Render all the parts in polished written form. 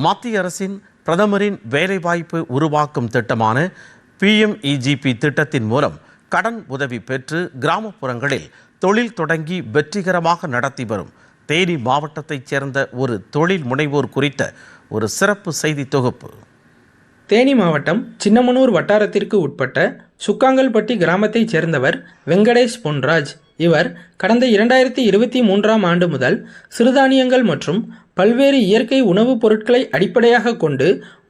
மத்திய அரசின் பிரதமரின் வேலைவாய்ப்பு உருவாக்கும் திட்டமான PMEGP திட்டத்தின் மூலம் கடன் உதவி பெற்று கிராமப்புறங்களில் தொழில் தொடங்கி வெற்றிகரமாக நடத்தி வரும் தேனி மாவட்டத்தைச் சேர்ந்த ஒரு தொழில் முனைவோர் குறித்த ஒரு சிறப்பு செய்தி தொகுப்பு. தேனி மாவட்டம் சின்னமனூர் வட்டாரத்திற்கு உட்பட்ட சுக்காங்கல்பட்டி கிராமத்தைச் சேர்ந்தவர் வெங்கடேஷ் பொன்ராஜ். இவர் கடந்த 2023ஆம் ஆண்டு முதல் சிறுதானியங்கள் மற்றும் பல்வேறு இயற்கை உணவுப் பொருட்களை அடிப்படையாக கொண்டு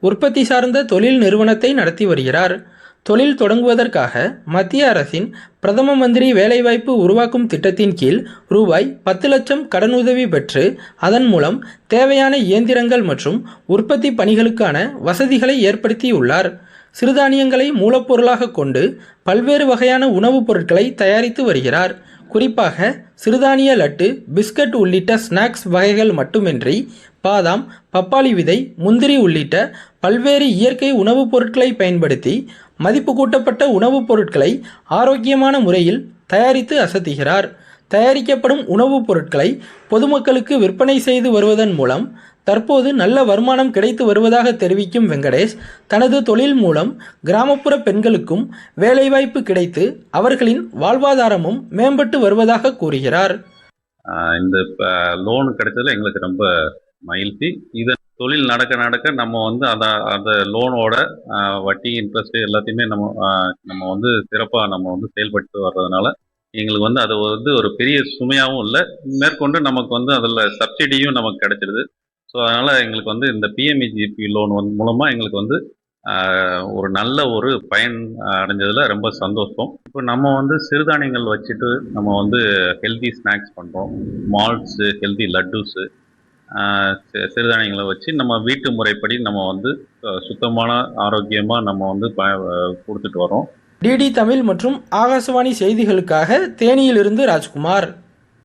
உற்பத்தி சார்ந்த தொழில் நிறுவனத்தை நடத்தி வருகிறார். தொழில் தொடங்குவதற்காக மத்திய அரசின் பிரதம மந்திரி வேலைவாய்ப்பு உருவாக்கும் திட்டத்தின் கீழ் ரூபாய் 10 லட்சம் கடனுதவி பெற்று அதன் மூலம் தேவையான இயந்திரங்கள் மற்றும் உற்பத்தி பணிகளுக்கான வசதிகளை ஏற்படுத்தியுள்ளார். சிறுதானியங்களை மூலப்பொருளாக கொண்டு பல்வேறு வகையான உணவுப் பொருட்களை தயாரித்து வருகிறார். குறிப்பாக சிறுதானிய லட்டு, பிஸ்கட் உள்ளிட்ட ஸ்நாக்ஸ் வகைகள் மட்டுமின்றி பாதாம், பப்பாளி விதை, முந்திரி உள்ளிட்ட பல்வேறு இயற்கை உணவுப் பொருட்களை பயன்படுத்தி மதிப்பு கூட்டப்பட்ட உணவுப் பொருட்களை ஆரோக்கியமான முறையில் தயாரித்து அசத்துகிறார். தயாரிக்கப்படும் உணவுப் பொருட்களை பொதுமக்களுக்கு விற்பனை செய்து வருவதன் மூலம் தற்போது நல்ல வருமானம் கிடைத்து வருவதாக தெரிவிக்கும் வெங்கடேஷ், தனது தொழில் மூலம் கிராமப்புற பெண்களுக்கும் வேலைவாய்ப்பு கிடைத்து அவர்களின் வாழ்வாதாரமும் மேம்பட்டு வருவதாக கூறுகிறார். இந்த லோன் கிடைச்சதுல எங்களுக்கு ரொம்ப மகிழ்ச்சி. இதை தொழில் நடக்க நம்ம அந்த லோனோட வட்டி, இன்ட்ரெஸ்ட் எல்லாத்தையுமே நம்ம சிறப்பாக நம்ம செயல்பட்டு வர்றதுனால எங்களுக்கு அது ஒரு பெரிய சுமையாகவும் இல்லை. மேற்கொண்டு நமக்கு அதில் சப்சிடியும் நமக்கு கிடைச்சிடுது. ஸோ அதனால் எங்களுக்கு இந்த PMEGP லோன் மூலமாக எங்களுக்கு ஒரு நல்ல ஒரு பயன் அடைஞ்சதில் ரொம்ப சந்தோஷம். இப்போ நம்ம சிறுதானியங்கள் வச்சுட்டு நம்ம ஹெல்தி ஸ்நாக்ஸ் பண்ணுறோம். மால்ட்ஸு, ஹெல்தி லட்டுஸு, சிறுதானியங்களை வச்சு நம்ம வீட்டு முறைப்படி நம்ம சுத்தமான ஆரோக்கியமாக நம்ம கொடுத்துட்டு வரோம். DD தமிழ் மற்றும் ஆகாசவாணி செய்திகளுக்காக தேனியிலிருந்து ராஜ்குமார்.